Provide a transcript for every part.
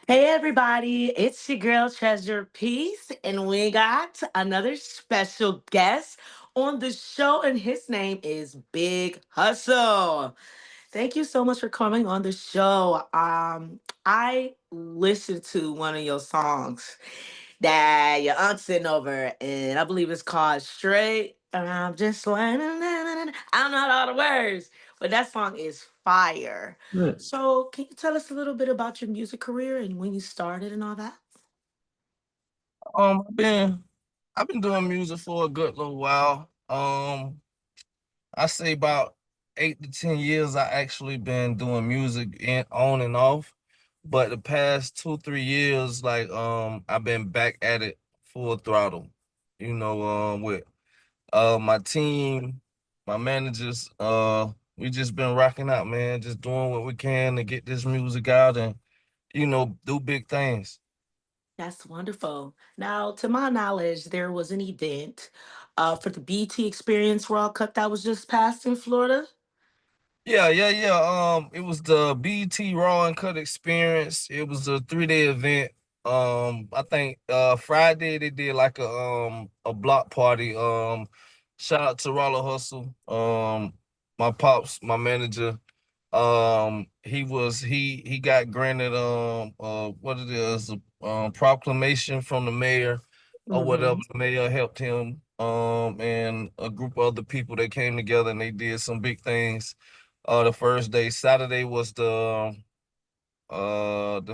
Hey everybody, it's your girl Treasure Peace, and we got another special guest on the show, and his name is Big Hustle. Thank you so much for coming on the show. I listened to one of your songs that your aunt's sitting over, and I believe it's called Straight. And I'm just like, I don't know all the words, but that song is fire. Good. So, can you tell us a little bit about your music career and when you started and all that? I've been doing music for a good little while. I say about 8 to 10 years. I actually been doing music on and off, but the past 2 3 years, I've been back at it full throttle. With my team, my managers. We just been rocking out, man. Just doing what we can to get this music out and do big things. That's wonderful. Now, to my knowledge, there was an event for the BT Experience World Cup that was just passed in Florida. Yeah, yeah, yeah. It was the BT Raw and Cut Experience. It was a 3-day event. I think Friday they did like a block party. Shout out to Roller Hustle. My pops, my manager. He got granted what it is, a proclamation from the mayor or whatever. Hmm. The mayor helped him and a group of other people that came together and they did some big things. The first day, Saturday, was the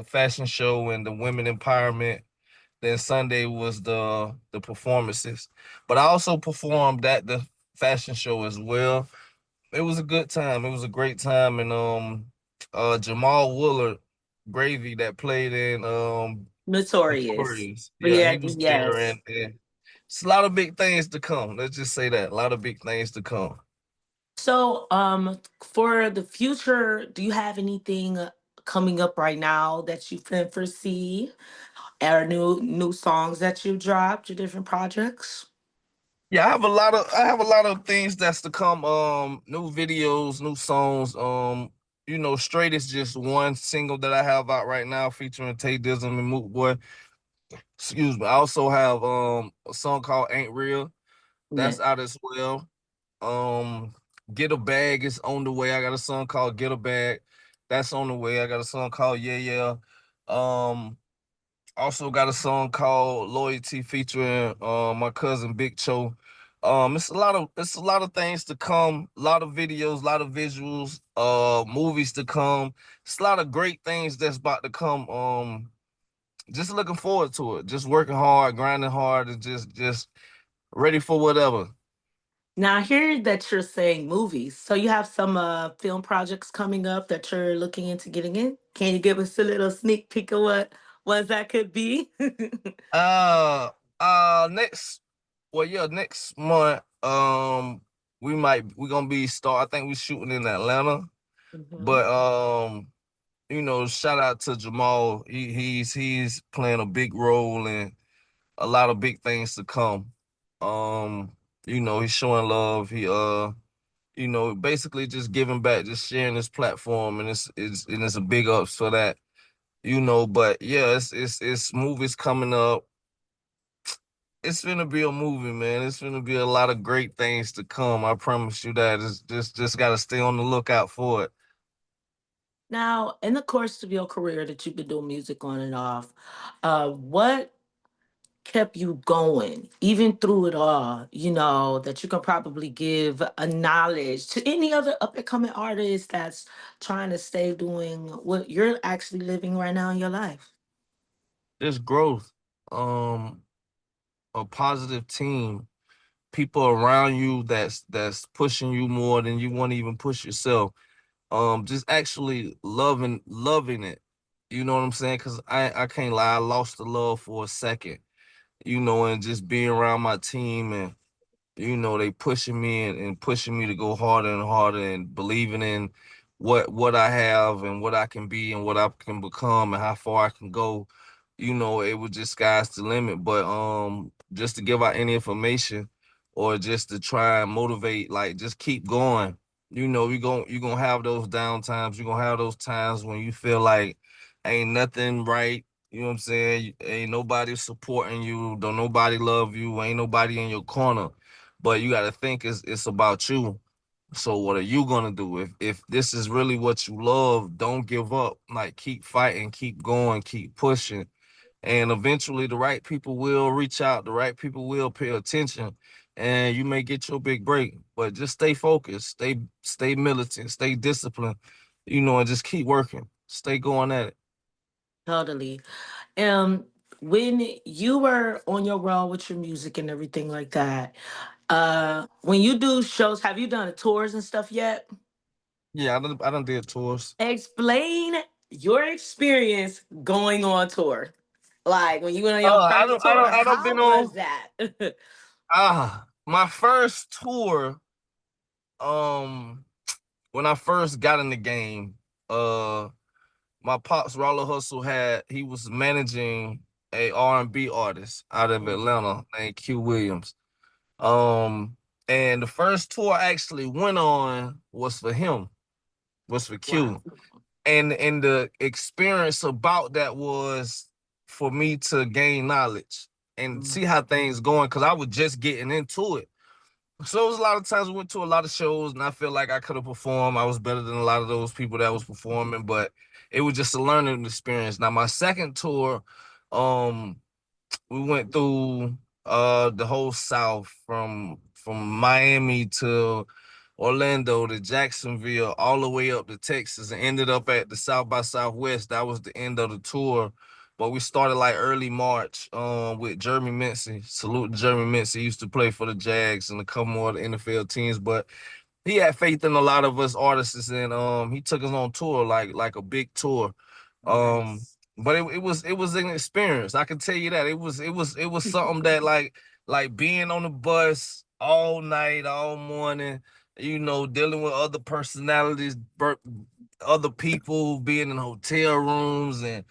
fashion show and the women empowerment. Then Sunday was the performances. But I also performed at the fashion show as well. It was a good time. It was a great time. And Jamal Willard Gravy that played in Notorious. Notorious. Yeah, Yeah, he was there, yes. and it's a lot of big things to come. Let's just say that. A lot of big things to come. So, for the future, do you have anything coming up right now that you can foresee, or new songs that you dropped, your different projects? Yeah, I have a lot of things that's to come. New videos, new songs. Straight is just one single that I have out right now featuring Tay Dizzle and Moot Boy. Excuse me. I also have a song called Ain't Real. Yeah. That's out as well. Um Get a Bag is on the way. I got a song called Get a Bag. That's on the way. I got a song called Yeah Yeah. Um Also got a song called Loyalty featuring my cousin Big Cho. It's a lot of things to come, a lot of videos, a lot of visuals, movies to come. It's a lot of great things that's about to come. Just looking forward to it. Just working hard, grinding hard, and just ready for whatever. Now, I hear that you're saying movies. So you have some film projects coming up that you're looking into getting in. Can you give us a little sneak peek of what ones that could be? Uh Next, well, yeah, next month, we're gonna be start. I think we're shooting in Atlanta, Hmm. but shout out to Jamal. He's playing a big role in a lot of big things to come. Um, he's showing love. Basically just giving back, just sharing this platform, and it's a big ups for that. But yeah, it's movies coming up. It's gonna be a movie, man. It's gonna be a lot of great things to come. I promise you that. It's just gotta stay on the lookout for it. Now, in the course of your career that you've been doing music on and off, what kept you going even through it all, that you can probably give a knowledge to any other up and coming artist that's trying to stay doing what you're actually living right now in your life? This growth, um, a positive team, people around you that's pushing you more than you want to even push yourself. Just actually loving it. You know what I'm saying? Cause I can't lie, I lost the love for a second. And just being around my team, and they pushing me and pushing me to go harder and harder and believing in what I have and what I can be and what I can become and how far I can go. It was just sky's the limit. But just to give out any information or just to try and motivate, like, just keep going. You're gonna have those down times. You're gonna have those times when you feel like ain't nothing right. You know what I'm saying? Ain't nobody supporting you. Don't nobody love you. Ain't nobody in your corner. But you got to think it's about you. So what are you gonna do if this is really what you love? Don't give up. Like keep fighting, keep going, keep pushing, and eventually the right people will reach out. The right people will pay attention, and you may get your big break. But just stay focused, stay militant, stay disciplined, and just keep working. Stay going at it. Totally. Um, when you were on your road with your music and everything like that, when you do shows, have you done tours and stuff yet? Yeah, I done did tours. Explain your experience going on tour. Like when you went on your I first don't I tour, don't I don't how been on was that? my first tour. Um, when I first got in the game, uh, my pops Roller Hustle he was managing a R&B artist out of Mhm. Atlanta named Q Williams. Um, and the first tour I actually went on was for him, was for Wow. Q. And the experience about that was for me to gain knowledge and Mm, see how things going because I was just getting into it. So it was a lot of times we went to a lot of shows and I feel like I could have performed. I was better than a lot of those people that was performing, but it was just a learning experience. Now my second tour, um, we went through the whole South from Miami to Orlando to Jacksonville, all the way up to Texas, and ended up at the South by Southwest. That was the end of the tour. But we started like early March with Jeremy Mincey. Salute to Jeremy Mincey. He used to play for the Jags and a couple more of the NFL teams. But he had faith in a lot of us artists, and he took us on tour like a big tour. Um, nice. but it was an experience. I can tell you that it was something that like being on the bus all night, all morning, dealing with other personalities, other people, being in hotel rooms, and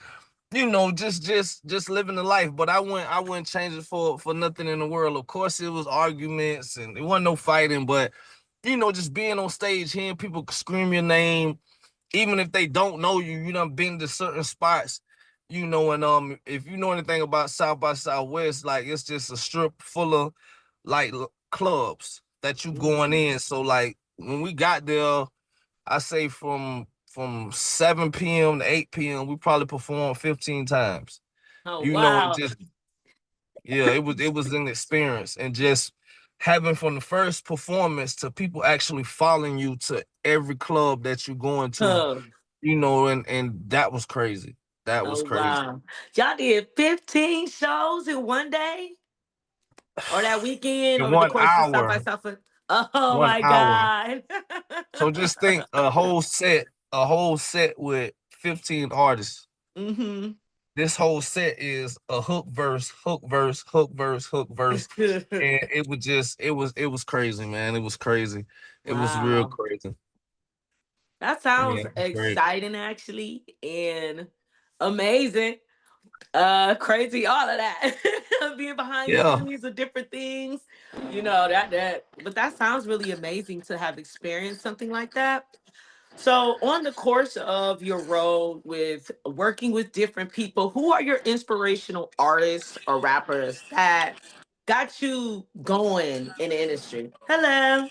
just living the life. But I wouldn't change it for nothing in the world. Of course, it was arguments and it wasn't no fighting, but just being on stage, hearing people scream your name, even if they don't know you, been to certain spots, and if you know anything about South by Southwest, like it's just a strip full of like clubs that you going Mhm. in. So like when we got there, I say from 7 p.m. to 8 p.m. we probably performed 15 times. Oh It wow. just yeah, it was an experience and just having from the first performance to people actually following you to every club that you're going to, Oh, and that was crazy. That was oh crazy. wow. Y'all did 15 shows in one day or that weekend In over the one course of South by hour, Southwest? Oh one my hour. God. So just think a whole set with 15 artists. hmm This whole set is a hook verse, hook verse, hook verse, hook verse. And it was crazy, man. It was crazy. It was real Wow. crazy. That Yeah, sounds it was great. exciting actually and amazing. Crazy, all of that. Being behind the Yeah. scenes of different things. That but that sounds really amazing to have experienced something like that. So, on the course of your role with working with different people, who are your inspirational artists or rappers that got you going in the industry? Hello.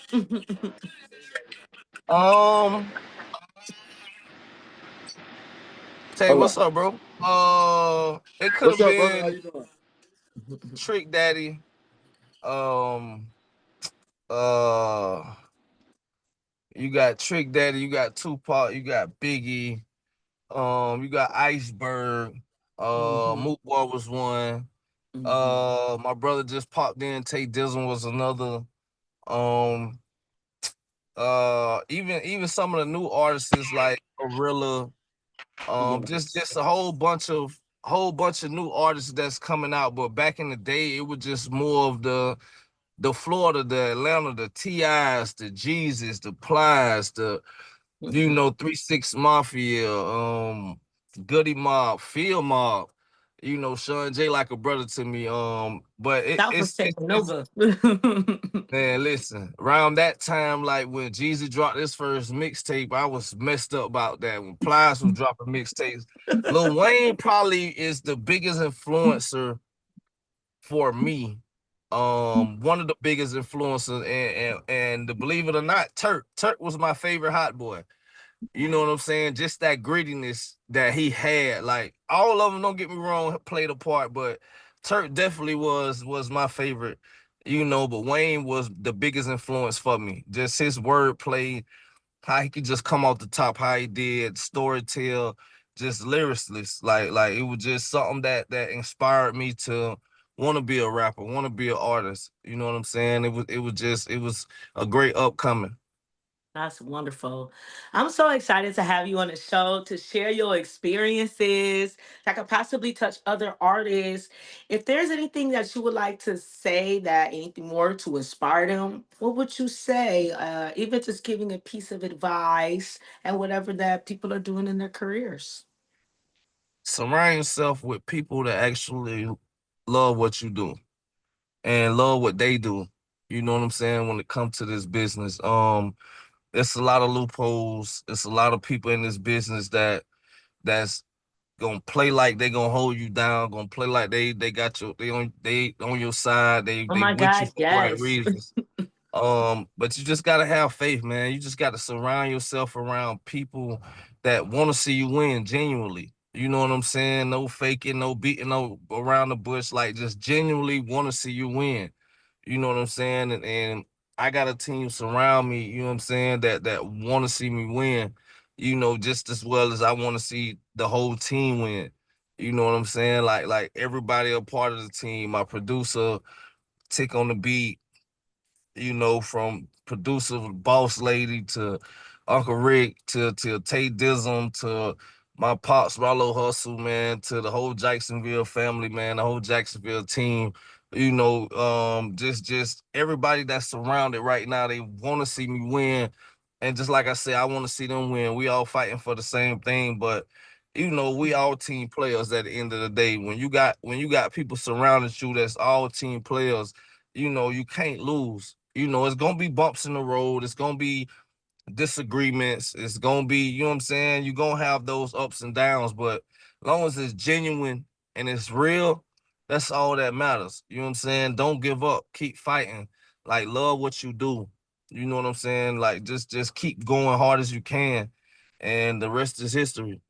Um, Tay, Hold what's on. up, bro? It could What's have up, brother? How been you doing? Trick Daddy. Um, uh, you got Trick Daddy, you got Tupac, you got Biggie, you got Iceberg, hmm Moot Boy was one. hmm My brother just popped in, Tate Dizzle was another. Um, even some of the new artists is like Gorilla. Just a whole bunch of new artists that's coming out. But back in the day, it was just more of the Florida, the Atlanta, the T.I.s, the Jesus, the Plies, the 3 6 Mafia, Goody Mob, Field Mob. Sean J like a brother to me. But That was taking it's over. man, listen, around that time, like when Jeezy dropped his first mixtape, I was messed up about that. When Plies was dropping mixtapes, Lil Wayne probably is the biggest influencer for me. One of the biggest influencers, and to believe it or not, Turk was my favorite hot boy. You know what I'm saying? Just that grittiness that he had. Like all of them, don't get me wrong, played a part, but Turk definitely was my favorite. But Wayne was the biggest influence for me. Just his wordplay, how he could just come off the top, how he did, storytell, just lyricist. Like it was just something that inspired me to want to be a rapper, want to be an artist. You know what I'm saying? It was a great upcoming. That's wonderful. I'm so excited to have you on the show to share your experiences that could possibly touch other artists. If there's anything that you would like to say, that anything more to inspire them, what would you say? Even just giving a piece of advice and whatever that people are doing in their careers. Surround yourself with people that actually love what you do and love what they do. You know what I'm saying? When it comes to this business, it's a lot of loopholes. It's a lot of people in this business that's gonna play like they gonna hold you down. Gonna play like they got they on your side. They Oh they my with you God, for the right yes. reasons. But you just gotta have faith, man. You just gotta surround yourself around people that want to see you win genuinely. You know what I'm saying? No faking, no beating no around the bush. Like just genuinely want to see you win. You know what I'm saying? And I got a team surround me. You know what I'm saying? That want to see me win. Just as well as I want to see the whole team win. You know what I'm saying? Like everybody a part of the team. My producer, Tick on the beat, from producer boss lady to Uncle Rick to Tay Dism to my pops Rollo Hustle, man, to the whole Jacksonville family, man, the whole Jacksonville team. Just everybody that's surrounded right now, they want to see me win. And just like I said, I want to see them win. We all fighting for the same thing, but we all team players at the end of the day. When you got people surrounding you that's all team players, you can't lose. It's gonna be bumps in the road. It's gonna be disagreements. It's gonna be, you know what I'm saying? You're gonna have those ups and downs, but as long as it's genuine and it's real, that's all that matters. You know what I'm saying? Don't give up. Keep fighting. Like love what you do. You know what I'm saying? Like just keep going hard as you can. And the rest is history.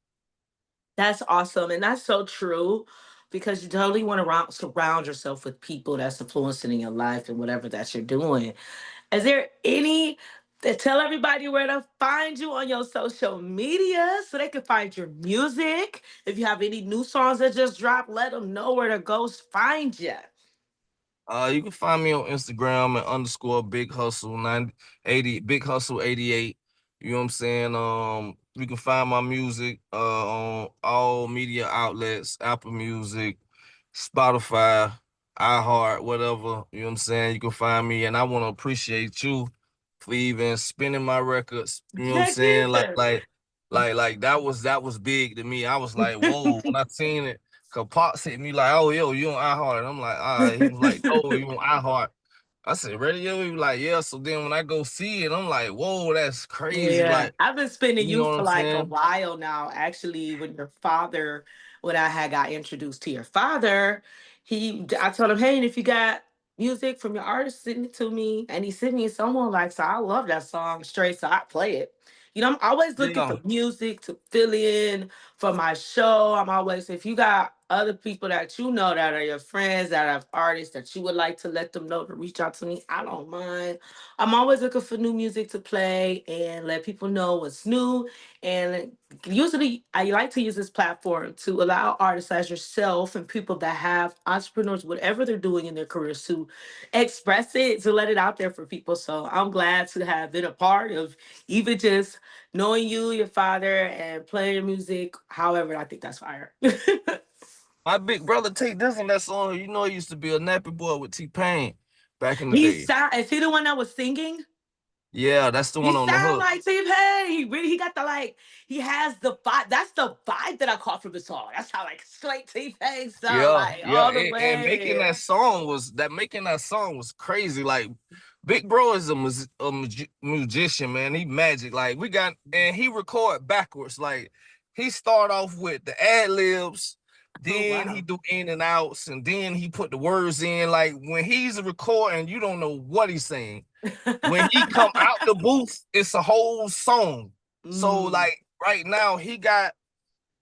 That's awesome. And that's so true because you totally want to surround yourself with people that's influencing in your life and whatever that you're doing. Is there any tell everybody where to find you on your social media so they can find your music? If you have any new songs that just dropped, let them know where to go find you. You can find me on Instagram at underscore Big Hustle 980 Big Hustle 88. You know what I'm saying? You can find my music on all media outlets, Apple Music, Spotify, iHeart, whatever. You know what I'm saying? You can find me, and I want to appreciate you for even spinning my records. You know what I'm Heck saying? Like yeah. like like that was big to me. I was like, whoa, when I seen it. Cause Pops hit me like, oh, yo, you on iHeart. I'm like, all right. He was like, no, you on iHeart. I said, radio? He was like, yeah. So then when I go see it, I'm like, whoa, that's crazy. Yeah, Like, I've been spinning you you know what for I'm like a saying? while now. Actually, when I had got introduced to your father, I told him, hey, and if you got music from your artist, send it to me. And he sent me someone like, so I love that song straight, so I play it. I'm always looking Yeah. for music to fill in for my show. I'm always, if you got other people that you know that are your friends that have artists that you would like to let them know to reach out to me, I don't mind. I'm always looking for new music to play and let people know what's new. And usually, I like to use this platform to allow artists as yourself and people that have entrepreneurs, whatever they're doing in their careers, to express it, to let it out there for people. So I'm glad to have been a part of even just knowing you, your father, and playing your music. However, I think that's fire. My big brother Tate this on that song. He used to be a nappy boy with T-Pain back in the He day. sound, is he the one that was singing? Yeah, that's the He one on the sound hook. like T-Pain. He got the like, he has the vibe. That's the vibe that I caught from the song. That's how like straight T-Pain sound Yeah, like yeah, all the and way. making that song was crazy. Like, Big Bro is a musician, man. He magic. Like, we got, and he record backwards. Like, he start off with the ad libs, Oh then he wow. do in and outs, and then he put the words in. Like, when he's recording, you don't know what he's saying. When he come out the booth, it's a whole song. So, mm. like, right now, he got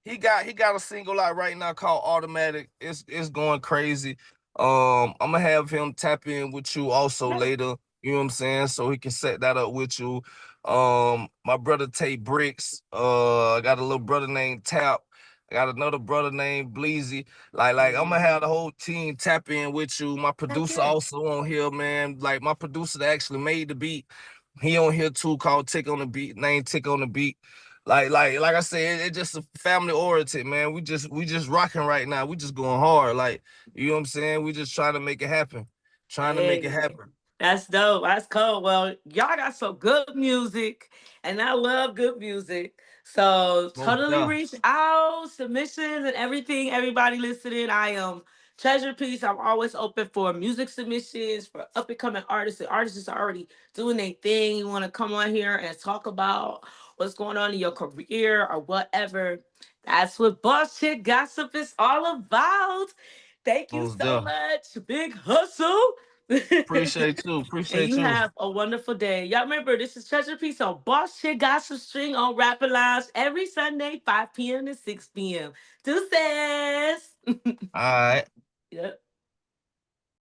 a single out right now called Automatic. It's going crazy. I'm gonna have him tap in with you also Yeah. later. You know what I'm saying? So he can set that up with you. My brother Tate Bricks. I got a little brother named Tap. I got another brother named Bleezy. Like I'm gonna have Mhm. the whole team tap in with you. My Heck producer yeah. also on here, man. Like my producer that actually made the beat. He on here too, called Tick on the Beat, name Tick on the Beat. Like I said, it just a family oriented, man. We just rocking right now. We just going hard. Like, you know what I'm saying? We just trying to make it happen. Trying to make it Hey, happen. that's dope. That's cool. Well, y'all got some good music, and I love good music. So Most totally deaf. reach out, submissions and everything. Everybody listening, I am Treasure Piece. I'm always open for music submissions for up and coming artists. And artists are already doing their thing. You want to come on here and talk about what's going on in your career or whatever. That's what Boss Chick Gossip is all about. Thank you Most so deaf. much, Big Hustle. Appreciate you. And Appreciate you you. have a wonderful day. Y'all remember, this is Treasure Piece on Boss Shit Gossip String on Rappin' Lounge every Sunday, 5 p.m. to 6 p.m. Deuces. All right. Yep.